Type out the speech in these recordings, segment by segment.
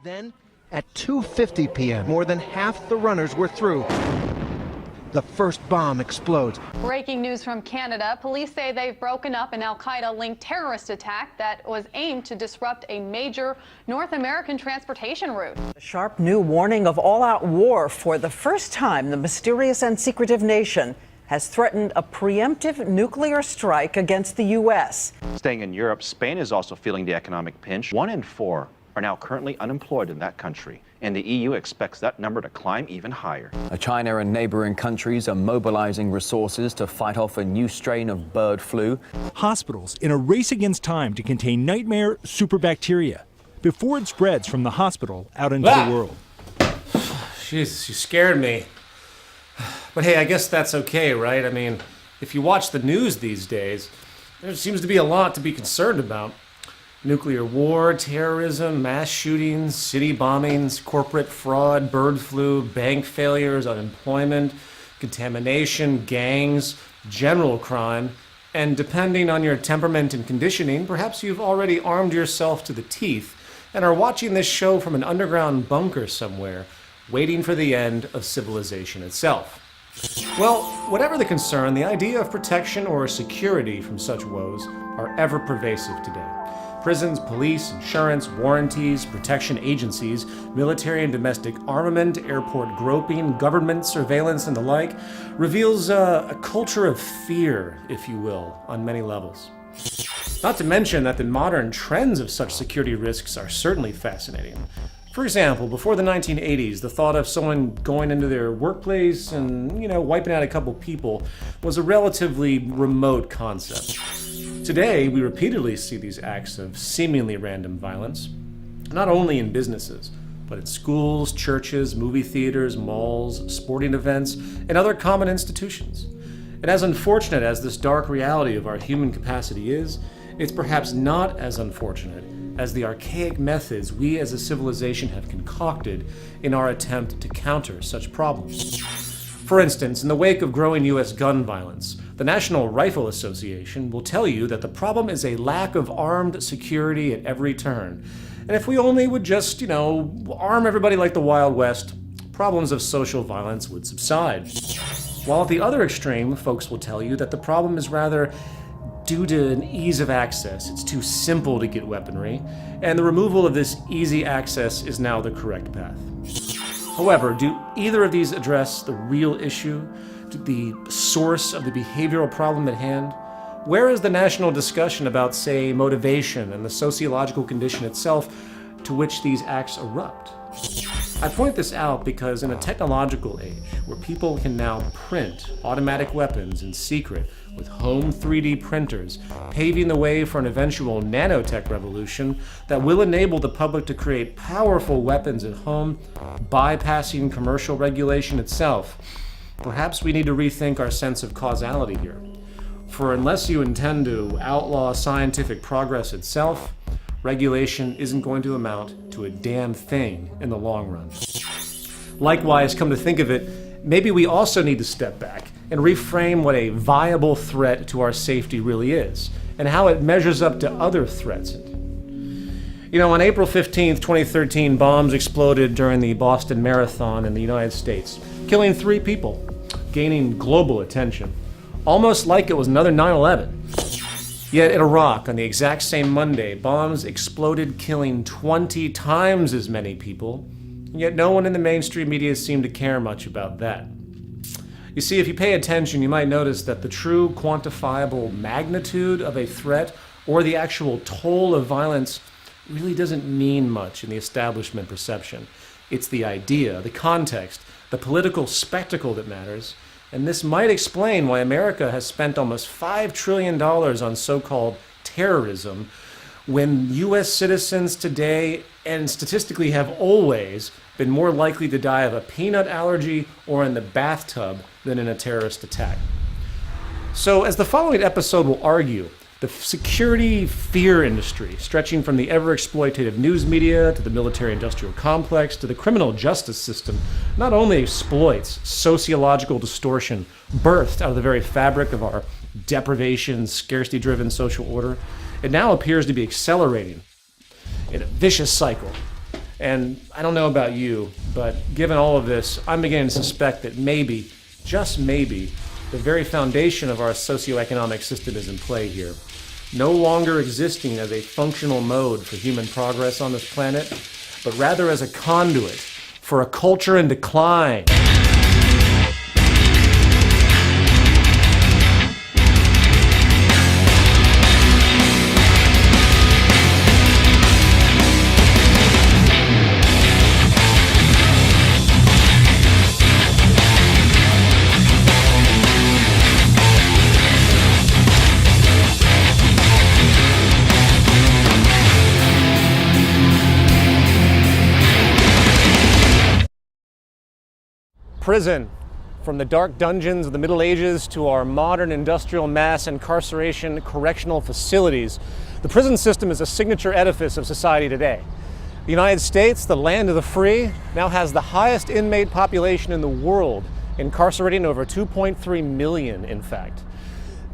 Then, at 2:50 p.m., more than half the runners were through. The first bomb explodes. Breaking news from Canada. Police say they've broken up an al-Qaeda-linked terrorist attack that was aimed to disrupt a major North American transportation route. A sharp new warning of all-out war. For the first time, the mysterious and secretive nation has threatened a preemptive nuclear strike against the U.S. Staying in Europe, Spain is also feeling the economic pinch. 1 in 4 are now currently unemployed in that country, and the EU expects that number to climb even higher. China and neighboring countries are mobilizing resources to fight off a new strain of bird flu. Hospitals in a race against time to contain nightmare superbacteria before it spreads from the hospital out into the world. Jesus, you scared me. But hey, I guess that's okay, right? I mean, if you watch the news these days, there seems to be a lot to be concerned about. Nuclear war, terrorism, mass shootings, city bombings, corporate fraud, bird flu, bank failures, unemployment, contamination, gangs, general crime, and depending on your temperament and conditioning, perhaps you've already armed yourself to the teeth and are watching this show from an underground bunker somewhere, waiting for the end of civilization itself. Well, whatever the concern, the idea of protection or security from such woes are ever pervasive today. Prisons, police, insurance, warranties, protection agencies, military and domestic armament, airport groping, government surveillance, and the like reveals a culture of fear, if you will, on many levels. Not to mention that the modern trends of such security risks are certainly fascinating. For example, before the 1980s, the thought of someone going into their workplace and, wiping out a couple people was a relatively remote concept. Today, we repeatedly see these acts of seemingly random violence, not only in businesses, but in schools, churches, movie theaters, malls, sporting events, and other common institutions. And as unfortunate as this dark reality of our human capacity is, it's perhaps not as unfortunate as the archaic methods we as a civilization have concocted in our attempt to counter such problems. For instance, in the wake of growing U.S. gun violence, the National Rifle Association will tell you that the problem is a lack of armed security at every turn. And if we only would just, arm everybody like the Wild West, problems of social violence would subside. While at the other extreme, folks will tell you that the problem is rather due to an ease of access. It's too simple to get weaponry, and the removal of this easy access is now the correct path. However, do either of these address the real issue, the source of the behavioral problem at hand? Where is the national discussion about, say, motivation and the sociological condition itself to which these acts erupt? I point this out because in a technological age where people can now print automatic weapons in secret with home 3D printers, paving the way for an eventual nanotech revolution that will enable the public to create powerful weapons at home, bypassing commercial regulation itself, perhaps we need to rethink our sense of causality here. For unless you intend to outlaw scientific progress itself, regulation isn't going to amount to a damn thing in the long run. Likewise, come to think of it, maybe we also need to step back and reframe what a viable threat to our safety really is, and how it measures up to other threats. On April 15th, 2013, bombs exploded during the Boston Marathon in the United States, killing 3 people, gaining global attention, almost like it was another 9/11. Yet in Iraq, on the exact same Monday, bombs exploded, killing 20 times as many people, and yet no one in the mainstream media seemed to care much about that. You see, if you pay attention, you might notice that the true quantifiable magnitude of a threat or the actual toll of violence really doesn't mean much in the establishment perception. It's the idea, the context, the political spectacle that matters, and this might explain why America has spent almost $5 trillion on so-called terrorism when U.S. citizens today, and statistically have always, been more likely to die of a peanut allergy or in the bathtub than in a terrorist attack. So, as the following episode will argue, the security fear industry, stretching from the ever-exploitative news media to the military-industrial complex to the criminal justice system, not only exploits sociological distortion birthed out of the very fabric of our deprivation, scarcity-driven social order, it now appears to be accelerating in a vicious cycle. And I don't know about you, but given all of this, I'm beginning to suspect that maybe, just maybe, the very foundation of our socioeconomic system is in play here. No longer existing as a functional mode for human progress on this planet, but rather as a conduit for a culture in decline. Prison. From the dark dungeons of the Middle Ages to our modern industrial mass incarceration correctional facilities, the prison system is a signature edifice of society today. The United States, the land of the free, now has the highest inmate population in the world, incarcerating over 2.3 million, in fact.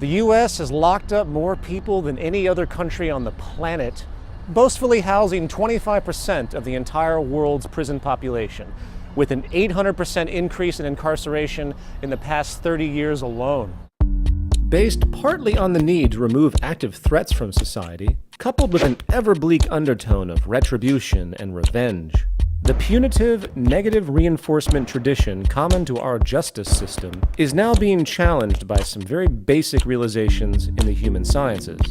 The U.S. has locked up more people than any other country on the planet, boastfully housing 25% of the entire world's prison population, with an 800% increase in incarceration in the past 30 years alone. Based partly on the need to remove active threats from society, coupled with an ever-bleak undertone of retribution and revenge, the punitive, negative reinforcement tradition common to our justice system is now being challenged by some very basic realizations in the human sciences.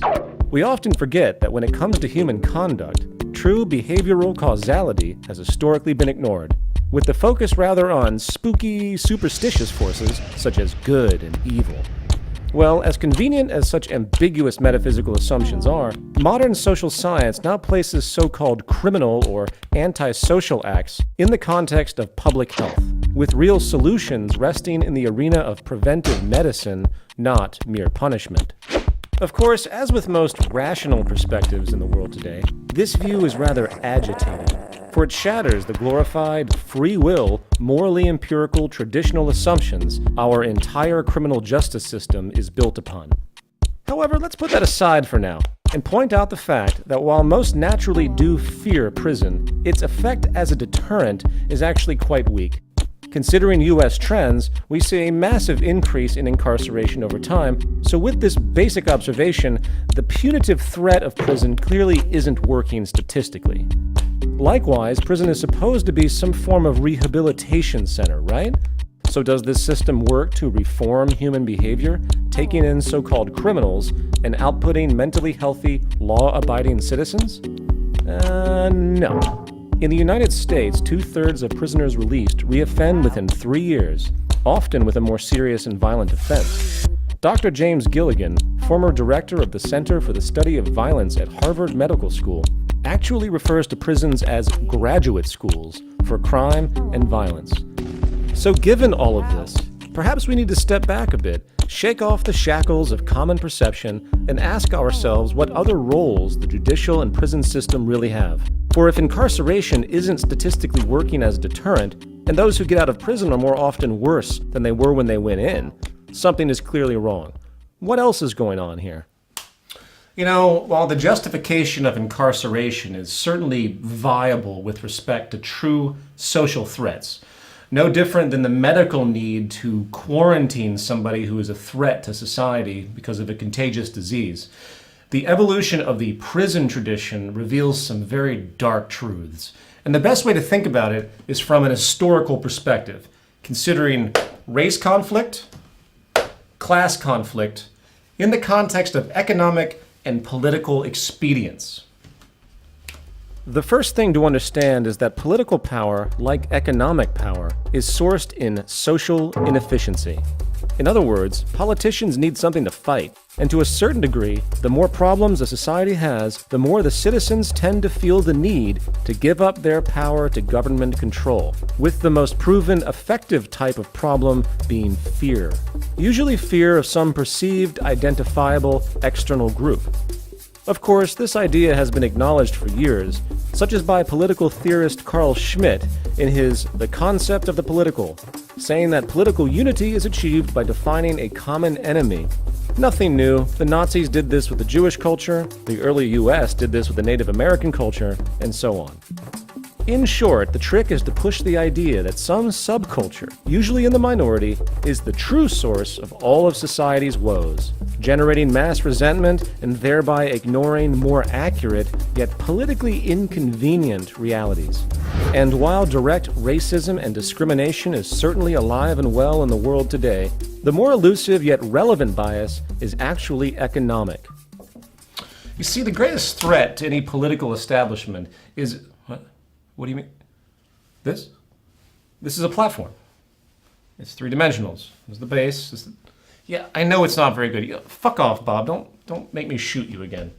We often forget that when it comes to human conduct, true behavioral causality has historically been ignored, with the focus rather on spooky, superstitious forces such as good and evil. Well, as convenient as such ambiguous metaphysical assumptions are, modern social science now places so-called criminal or antisocial acts in the context of public health, with real solutions resting in the arena of preventive medicine, not mere punishment. Of course, as with most rational perspectives in the world today, this view is rather agitating, for it shatters the glorified, free will, morally empirical traditional assumptions our entire criminal justice system is built upon. However, let's put that aside for now, and point out the fact that while most naturally do fear prison, its effect as a deterrent is actually quite weak. Considering U.S. trends, we see a massive increase in incarceration over time, so with this basic observation, the punitive threat of prison clearly isn't working statistically. Likewise, prison is supposed to be some form of rehabilitation center, right? So does this system work to reform human behavior, taking in so-called criminals and outputting mentally healthy, law-abiding citizens? No. In the United States, 2/3 of prisoners released reoffend within 3 years, often with a more serious and violent offense. Dr. James Gilligan, former director of the Center for the Study of Violence at Harvard Medical School, actually refers to prisons as graduate schools for crime and violence. So given all of this, perhaps we need to step back a bit, shake off the shackles of common perception, and ask ourselves what other roles the judicial and prison system really have. For if incarceration isn't statistically working as a deterrent, and those who get out of prison are more often worse than they were when they went in, something is clearly wrong. What else is going on here? You know, while the justification of incarceration is certainly viable with respect to true social threats, no different than the medical need to quarantine somebody who is a threat to society because of a contagious disease, the evolution of the prison tradition reveals some very dark truths. And the best way to think about it is from an historical perspective, considering race conflict, class conflict, in the context of economic and political expedience. The first thing to understand is that political power, like economic power, is sourced in social inefficiency. In other words, politicians need something to fight, and to a certain degree, the more problems a society has, the more the citizens tend to feel the need to give up their power to government control, with the most proven effective type of problem being fear. Usually fear of some perceived, identifiable, external group. Of course, this idea has been acknowledged for years, such as by political theorist Carl Schmitt in his The Concept of the Political, saying that political unity is achieved by defining a common enemy. Nothing new. The Nazis did this with the Jewish culture, the early US did this with the Native American culture, and so on. In short, the trick is to push the idea that some subculture, usually in the minority, is the true source of all of society's woes, generating mass resentment and thereby ignoring more accurate, yet politically inconvenient realities. And while direct racism and discrimination is certainly alive and well in the world today, the more elusive yet relevant bias is actually economic. You see, the greatest threat to any political establishment is... What do you mean? This? This is a platform. It's three-dimensionals. There's the base. Yeah, I know it's not very good. Fuck off, Bob. Don't make me shoot you again.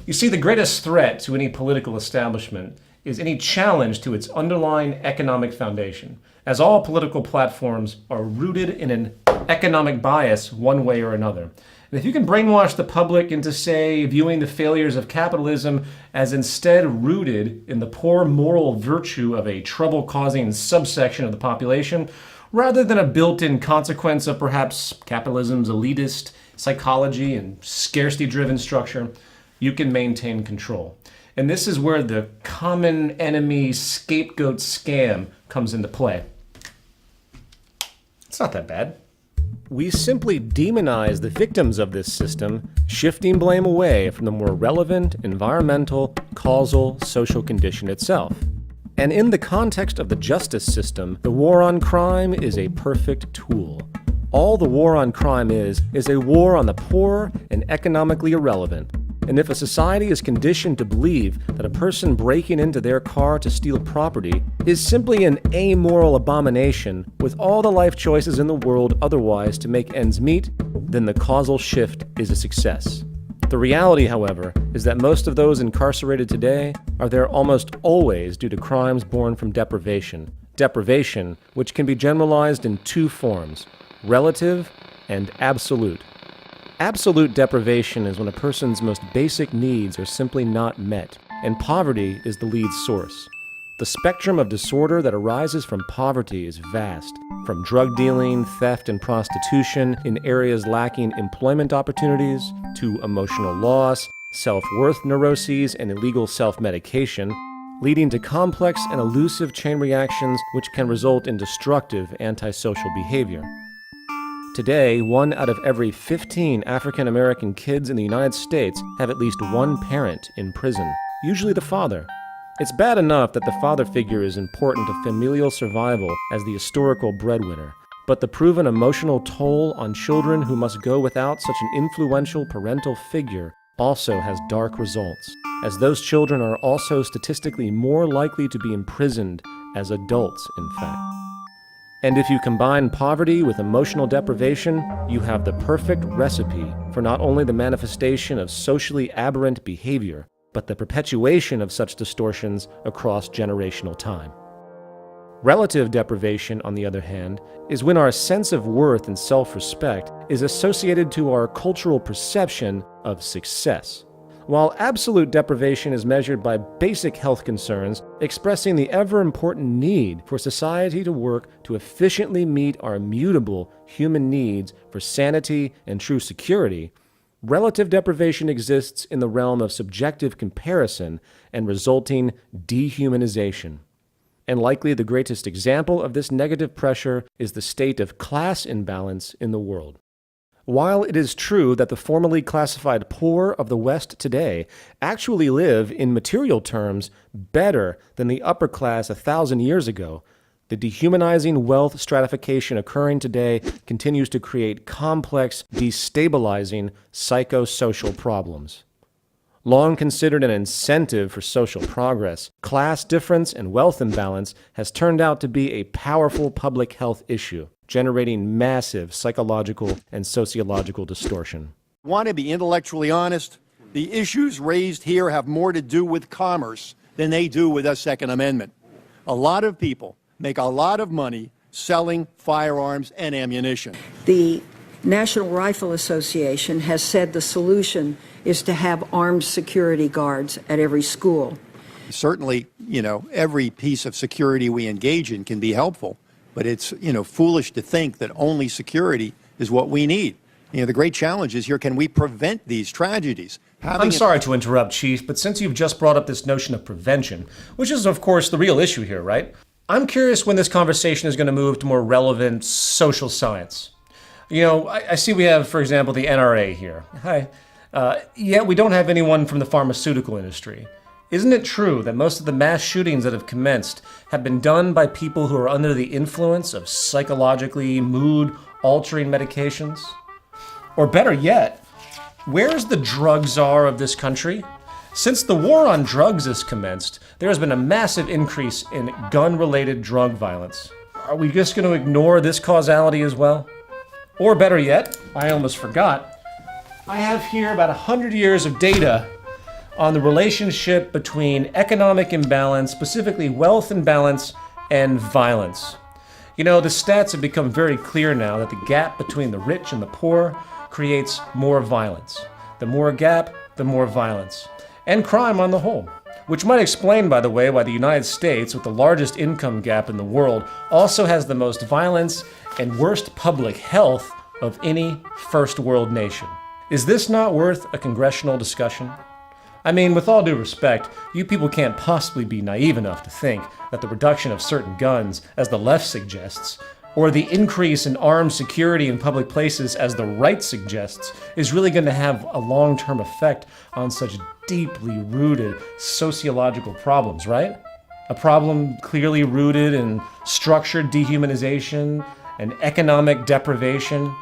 You see, the greatest threat to any political establishment is any challenge to its underlying economic foundation, as all political platforms are rooted in an economic bias one way or another. And if you can brainwash the public into, say, viewing the failures of capitalism as instead rooted in the poor moral virtue of a trouble-causing subsection of the population, rather than a built-in consequence of perhaps capitalism's elitist psychology and scarcity-driven structure, you can maintain control. And this is where the common enemy scapegoat scam comes into play. It's not that bad. We simply demonize the victims of this system, shifting blame away from the more relevant, environmental, causal, social condition itself. And in the context of the justice system, the war on crime is a perfect tool. All the war on crime is a war on the poor and economically irrelevant. And if a society is conditioned to believe that a person breaking into their car to steal property is simply an amoral abomination with all the life choices in the world otherwise to make ends meet, then the causal shift is a success. The reality, however, is that most of those incarcerated today are there almost always due to crimes born from deprivation. Deprivation, which can be generalized in two forms: relative and absolute. Absolute deprivation is when a person's most basic needs are simply not met, and poverty is the lead source. The spectrum of disorder that arises from poverty is vast, from drug dealing, theft, and prostitution in areas lacking employment opportunities, to emotional loss, self-worth neuroses, and illegal self-medication, leading to complex and elusive chain reactions which can result in destructive antisocial behavior. Today, 1 out of every 15 African American kids in the United States have at least one parent in prison, usually the father. It's bad enough that the father figure is important to familial survival as the historical breadwinner, but the proven emotional toll on children who must go without such an influential parental figure also has dark results, as those children are also statistically more likely to be imprisoned as adults, in fact. And if you combine poverty with emotional deprivation, you have the perfect recipe for not only the manifestation of socially aberrant behavior, but the perpetuation of such distortions across generational time. Relative deprivation, on the other hand, is when our sense of worth and self-respect is associated to our cultural perception of success. While absolute deprivation is measured by basic health concerns, expressing the ever-important need for society to work to efficiently meet our mutable human needs for sanity and true security, relative deprivation exists in the realm of subjective comparison and resulting dehumanization. And likely the greatest example of this negative pressure is the state of class imbalance in the world. While it is true that the formerly classified poor of the West today actually live, in material terms, better than the upper class 1,000 years ago, the dehumanizing wealth stratification occurring today continues to create complex, destabilizing psychosocial problems. Long considered an incentive for social progress, class difference and wealth imbalance has turned out to be a powerful public health issue, generating massive psychological and sociological distortion. Want to be intellectually honest? The issues raised here have more to do with commerce than they do with the Second Amendment. A lot of people make a lot of money selling firearms and ammunition. The National Rifle Association has said the solution is to have armed security guards at every school. Certainly, every piece of security we engage in can be helpful, but it's, foolish to think that only security is what we need. The great challenge is here, can we prevent these tragedies? I'm sorry to interrupt, Chief, but since you've just brought up this notion of prevention, which is, of course, the real issue here, right? I'm curious when this conversation is going to move to more relevant social science. You know, I see we have, for example, the NRA here. Hi. Yet we don't have anyone from the pharmaceutical industry. Isn't it true that most of the mass shootings that have commenced have been done by people who are under the influence of psychologically mood-altering medications? Or better yet, where's the drug czar of this country? Since the war on drugs has commenced, there has been a massive increase in gun-related drug violence. Are we just going to ignore this causality as well? Or better yet, I almost forgot, I have here about 100 years of data on the relationship between economic imbalance, specifically wealth imbalance, and violence. You know, the stats have become very clear now that the gap between the rich and the poor creates more violence. The more gap, the more violence. And crime on the whole. Which might explain, by the way, why the United States, with the largest income gap in the world, also has the most violence and worst public health of any first world nation. Is this not worth a congressional discussion? I mean, with all due respect, you people can't possibly be naive enough to think that the reduction of certain guns, as the left suggests, or the increase in armed security in public places, as the right suggests, is really going to have a long-term effect on such deeply rooted sociological problems, right? A problem clearly rooted in structured dehumanization and economic deprivation.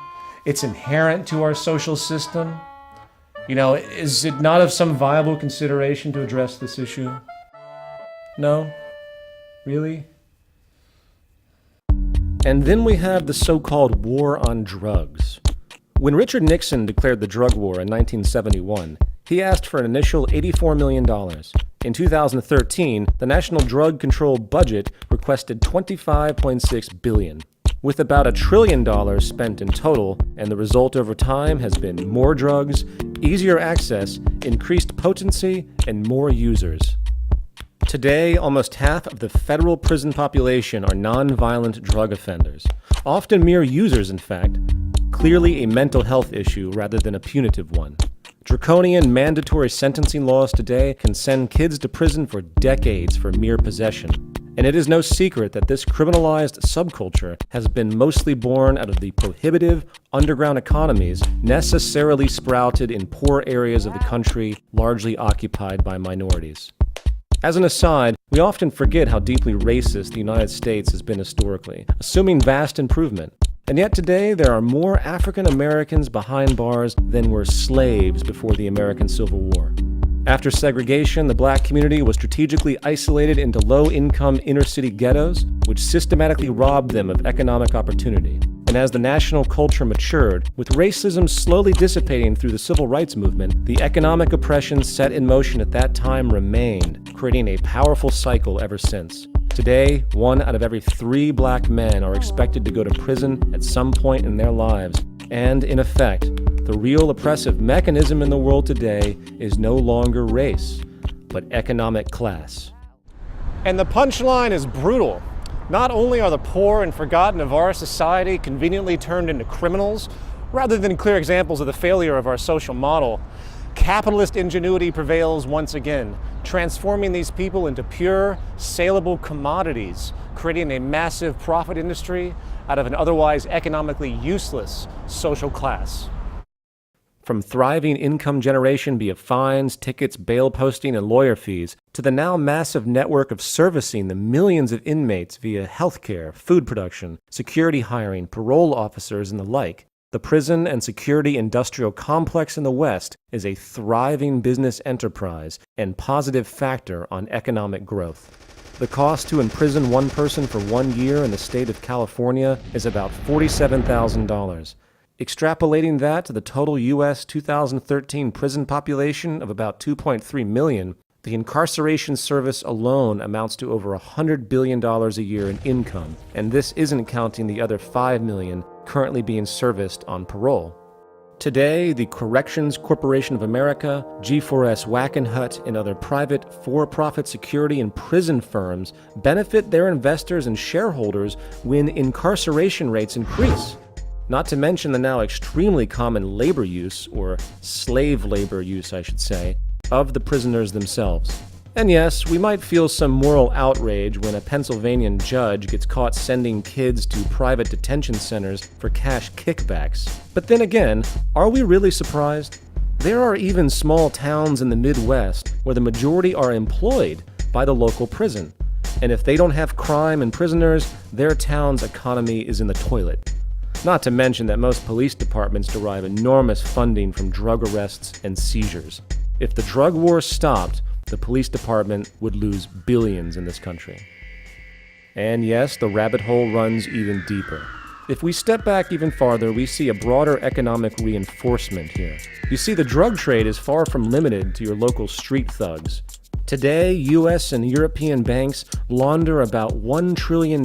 It's inherent to our social system. You know, is it not of some viable consideration to address this issue? No? Really? And then we have the so-called war on drugs. When Richard Nixon declared the drug war in 1971, he asked for an initial $84 million. In 2013, the National Drug Control Budget requested $25.6 billion. With about $1 trillion spent in total, and the result over time has been more drugs, easier access, increased potency, and more users. Today, almost half of the federal prison population are non-violent drug offenders, often mere users, in fact, clearly a mental health issue rather than a punitive one. Draconian mandatory sentencing laws today can send kids to prison for decades for mere possession. And it is no secret that this criminalized subculture has been mostly born out of the prohibitive underground economies necessarily sprouted in poor areas of the country, largely occupied by minorities. As an aside, we often forget how deeply racist the United States has been historically, assuming vast improvement. And yet today, there are more African Americans behind bars than were slaves before the American Civil War. After segregation, the black community was strategically isolated into low-income inner-city ghettos, which systematically robbed them of economic opportunity. And as the national culture matured, with racism slowly dissipating through the civil rights movement, the economic oppression set in motion at that time remained, creating a powerful cycle ever since. Today, 1 out of every 3 black men are expected to go to prison at some point in their lives. And in effect, the real oppressive mechanism in the world today is no longer race, but economic class. And the punchline is brutal. Not only are the poor and forgotten of our society conveniently turned into criminals, rather than clear examples of the failure of our social model, capitalist ingenuity prevails once again, transforming these people into pure, saleable commodities, creating a massive profit industry out of an otherwise economically useless social class. From thriving income generation via fines, tickets, bail posting, and lawyer fees, to the now massive network of servicing the millions of inmates via healthcare, food production, security hiring, parole officers, and the like, the prison and security industrial complex in the West is a thriving business enterprise and positive factor on economic growth. The cost to imprison one person for 1 year in the state of California is about $47,000. Extrapolating that to the total U.S. 2013 prison population of about 2.3 million, the incarceration service alone amounts to over $100 billion a year in income, and this isn't counting the other 5 million currently being serviced on parole. Today, the Corrections Corporation of America, G4S Wackenhut, and other private for-profit security and prison firms benefit their investors and shareholders when incarceration rates increase. not to mention the now extremely common labor use, or slave labor use I should say, of the prisoners themselves. And yes, we might feel some moral outrage when a Pennsylvania judge gets caught sending kids to private detention centers for cash kickbacks. But then again, are we really surprised? There are even small towns in the Midwest where the majority are employed by the local prison. And if they don't have crime and prisoners, their town's economy is in the toilet. Not to mention that most police departments derive enormous funding from drug arrests and seizures. If the drug war stopped, the police department would lose billions in this country. And yes, the rabbit hole runs even deeper. If we step back even farther, we see a broader economic reinforcement here. You see, the drug trade is far from limited to your local street thugs. Today, US and European banks launder about $1 trillion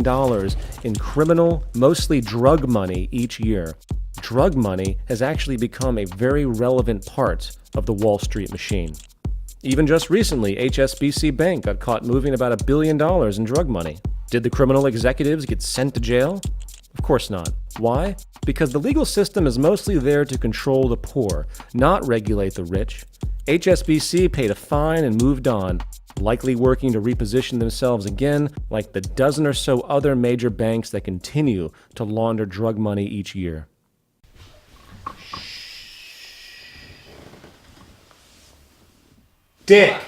in criminal, mostly drug money each year. Drug money has actually become a very relevant part of the Wall Street machine. Even just recently, HSBC Bank got caught moving about $1 billion in drug money. Did the criminal executives get sent to jail? Of course not. Why? Because the legal system is mostly there to control the poor, not regulate the rich. HSBC paid a fine and moved on, likely working to reposition themselves again like the dozen or so other major banks that continue to launder drug money each year. Dick!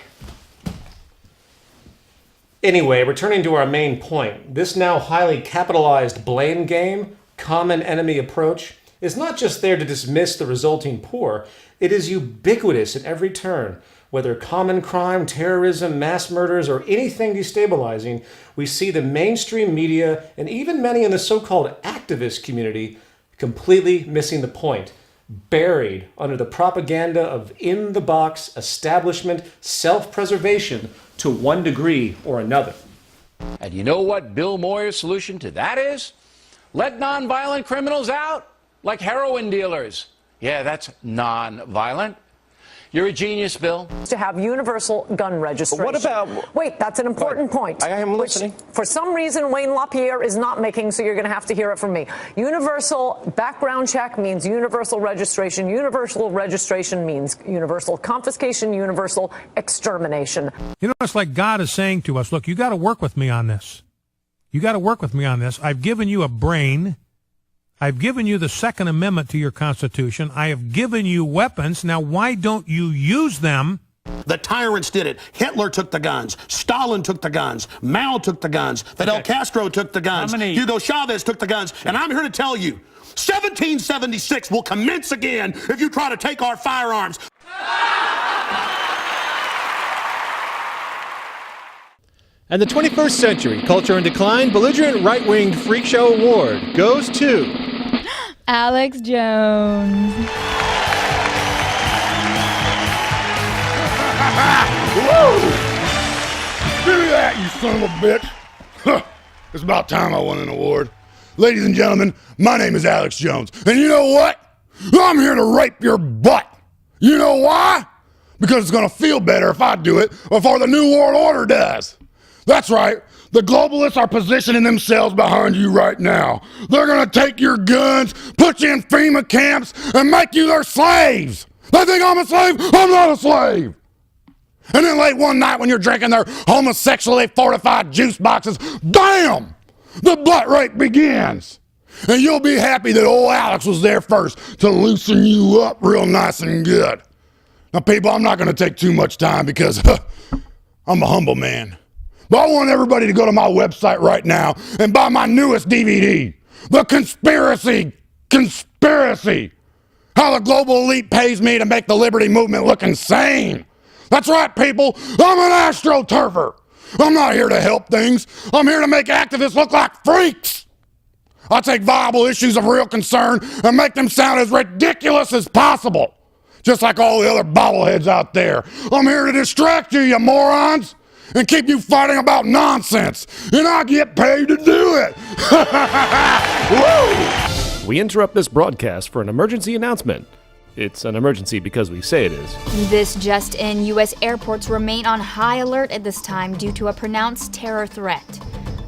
Anyway, returning to our main point, this now highly capitalized blame game, common enemy approach, is not just there to dismiss the resulting poor, it is ubiquitous at every turn. Whether common crime, terrorism, mass murders, or anything destabilizing, we see the mainstream media and even many in the so-called activist community completely missing the point, buried under the propaganda of in-the-box establishment self-preservation to one degree or another. And you know what Bill Moyer's solution to that is? Let nonviolent criminals out, like heroin dealers. Yeah, that's non-violent. You're a genius, Bill. To have universal gun registration. What about... Wait, that's an important point. I am listening. Which, for some reason, Wayne LaPierre is not making, so you're going to have to hear it from me. Universal background check means universal registration. Universal registration means universal confiscation, universal extermination. You know, it's like God is saying to us, look, you got to work with me on this. You got to work with me on this. I've given you a brain. I've given you the Second Amendment to your Constitution. I have given you weapons. Now, why don't you use them? The tyrants did it. Hitler took the guns. Stalin took the guns. Mao took the guns. Fidel Castro took the guns. Hugo Chavez took the guns. And I'm here to tell you, 1776 will commence again if you try to take our firearms. And the 21st Century Culture in Decline Belligerent Right-Winged Freak Show Award goes to Alex Jones. Woo! Give me that, you son of a bitch. It's about time I won an award. Ladies and gentlemen, my name is Alex Jones. And you know what? I'm here to rape your butt. You know why? Because it's going to feel better if I do it before the New World Order does. That's right. The globalists are positioning themselves behind you right now. They're going to take your guns, put you in FEMA camps, and make you their slaves. They think I'm a slave? I'm not a slave. And then late one night when you're drinking their homosexually fortified juice boxes, bam! The butt rape begins. And you'll be happy that old Alex was there first to loosen you up real nice and good. Now, people, I'm not going to take too much time because I'm a humble man. But I want everybody to go to my website right now and buy my newest DVD, The Conspiracy. How the global elite pays me to make the liberty movement look insane. That's right, people. I'm an astroturfer. I'm not here to help things. I'm here to make activists look like freaks. I take viable issues of real concern and make them sound as ridiculous as possible. Just like all the other bobbleheads out there. I'm here to distract you, you morons. And keep you fighting about nonsense. And I get paid to do it. Woo! We interrupt this broadcast for an emergency announcement. It's an emergency because we say it is. This just in, U.S. airports remain on high alert at this time due to a pronounced terror threat.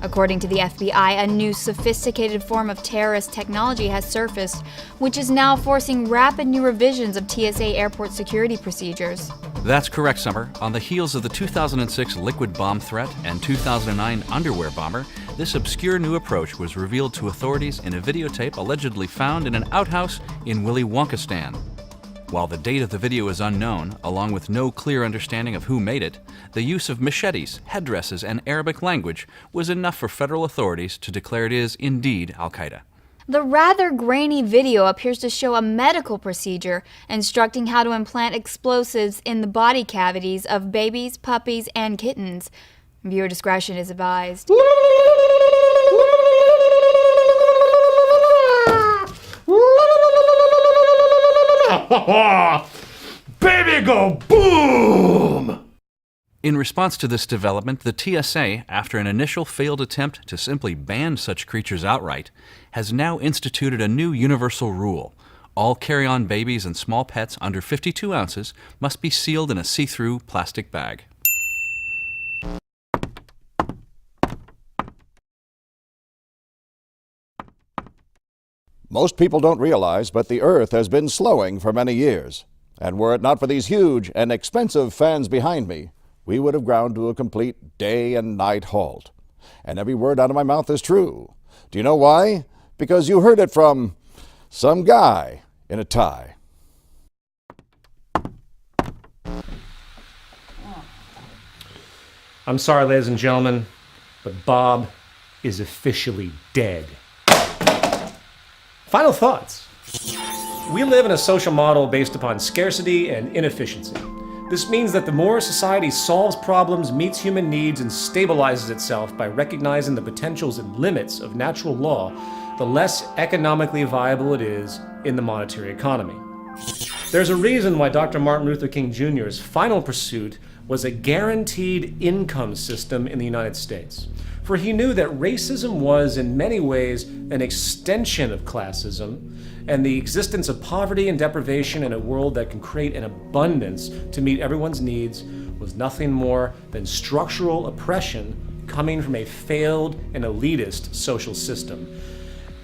According to the FBI, a new sophisticated form of terrorist technology has surfaced, which is now forcing rapid new revisions of TSA airport security procedures. That's correct, Summer. On the heels of the 2006 liquid bomb threat and 2009 underwear bomber, this obscure new approach was revealed to authorities in a videotape allegedly found in an outhouse in Willy Wonkistan. While the date of the video is unknown, along with no clear understanding of who made it, the use of machetes, headdresses, and Arabic language was enough for federal authorities to declare it is indeed Al-Qaeda. The rather grainy video appears to show a medical procedure instructing how to implant explosives in the body cavities of babies, puppies, and kittens. Viewer discretion is advised. Baby go boom! In response to this development, the TSA, after an initial failed attempt to simply ban such creatures outright, has now instituted a new universal rule. All carry-on babies and small pets under 52 ounces must be sealed in a see-through plastic bag. Most people don't realize, but the Earth has been slowing for many years. And were it not for these huge and expensive fans behind me, we would have ground to a complete day and night halt. And every word out of my mouth is true. Do you know why? Because you heard it from some guy in a tie. I'm sorry, ladies and gentlemen, but Bob is officially dead. Final thoughts. We live in a social model based upon scarcity and inefficiency. This means that the more society solves problems, meets human needs, and stabilizes itself by recognizing the potentials and limits of natural law, the less economically viable it is in the monetary economy. There's a reason why Dr. Martin Luther King Jr.'s final pursuit was a guaranteed income system in the United States. For he knew that racism was, in many ways, an extension of classism, and the existence of poverty and deprivation in a world that can create an abundance to meet everyone's needs was nothing more than structural oppression coming from a failed and elitist social system.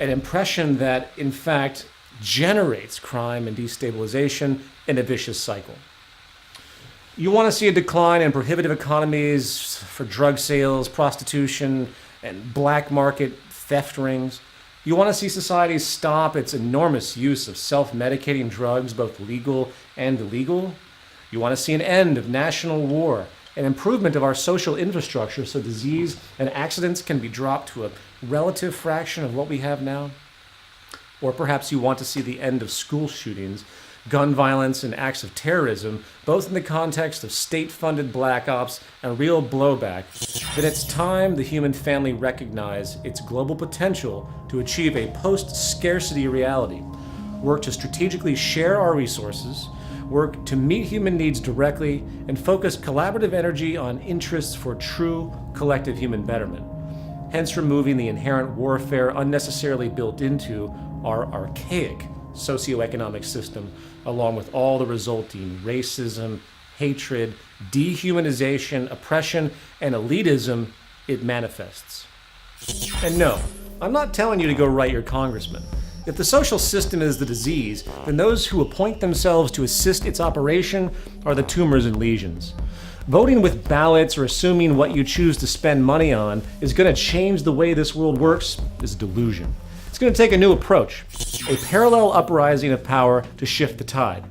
An impression that, in fact, generates crime and destabilization in a vicious cycle. You want to see a decline in prohibitive economies for drug sales, prostitution, and black market theft rings. You want to see society stop its enormous use of self-medicating drugs, both legal and illegal. You want to see an end of national war, an improvement of our social infrastructure so disease and accidents can be dropped to a relative fraction of what we have now. Or perhaps you want to see the end of school shootings, gun violence, and acts of terrorism, both in the context of state-funded black ops and real blowback. Then it's time the human family recognize its global potential to achieve a post-scarcity reality, work to strategically share our resources, work to meet human needs directly, and focus collaborative energy on interests for true collective human betterment, hence removing the inherent warfare unnecessarily built into our archaic socioeconomic system, along with all the resulting racism, hatred, dehumanization, oppression, and elitism it manifests. And no, I'm not telling you to go write your congressman. If the social system is the disease, then those who appoint themselves to assist its operation are the tumors and lesions. Voting with ballots or assuming what you choose to spend money on is going to change the way this world works is delusion. It's going to take a new approach, a parallel uprising of power to shift the tide.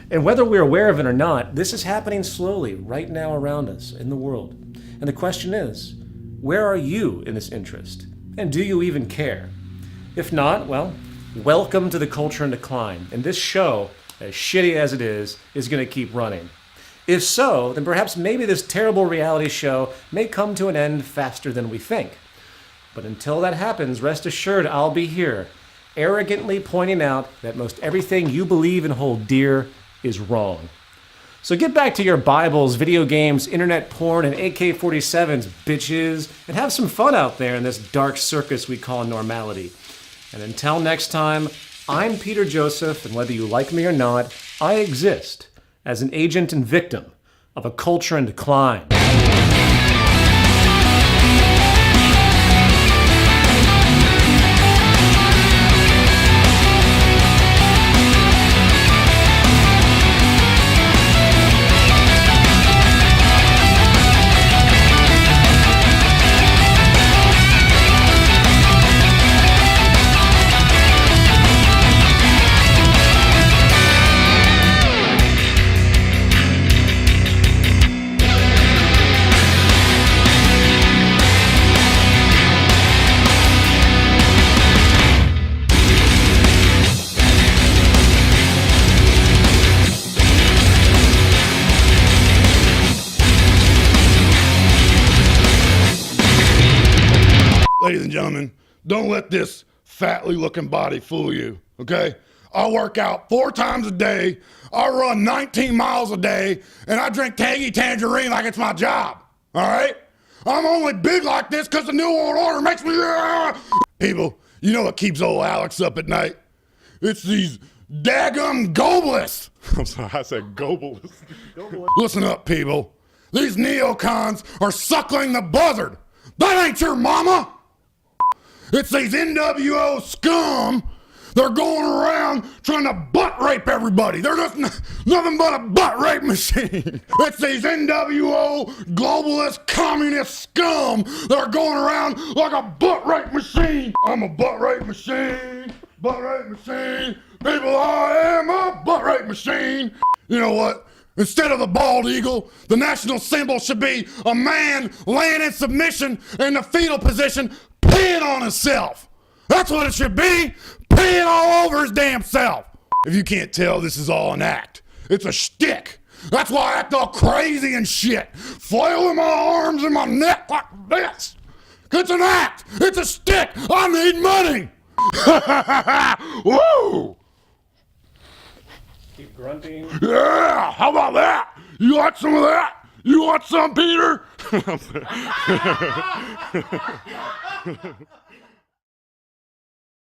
And whether we're aware of it or not, this is happening slowly right now around us in the world. And the question is, where are you in this interest? And do you even care? If not, well, welcome to the culture in decline. And this show, as shitty as it is going to keep running. If so, then perhaps maybe this terrible reality show may come to an end faster than we think. But until that happens, rest assured I'll be here, arrogantly pointing out that most everything you believe and hold dear is wrong. So get back to your Bibles, video games, internet porn, and AK-47s, bitches, and have some fun out there in this dark circus we call normality. And until next time, I'm Peter Joseph, and whether you like me or not, I exist as an agent and victim of a culture in decline. Ladies and gentlemen, don't let this fatly looking body fool you, okay? I work out 4 times a day, I run 19 miles a day, and I drink Tangy Tangerine like it's my job, all right? I'm only big like this because the New World Order makes me... People, you know what keeps old Alex up at night? It's these daggum globalists. I'm sorry, I said globalists. Listen up, people. These neocons are suckling the buzzard. That ain't your mama. It's these NWO scum. They're going around trying to butt rape everybody. They're just nothing but a butt rape machine. It's these NWO globalist communist scum that are going around like a butt rape machine. I'm a butt rape machine. Butt rape machine. People, I am a butt rape machine. You know what? Instead of the bald eagle, the national symbol should be a man laying in submission in the fetal position, peeing on himself. That's what it should be, peeing all over his damn self. If you can't tell, this is all an act. It's a shtick. That's why I act all crazy and shit, flailing my arms and my neck like this. It's an act. It's a shtick. I need money. Woo! Keep grunting. Yeah, how about that? You like some of that? You want some, Peter?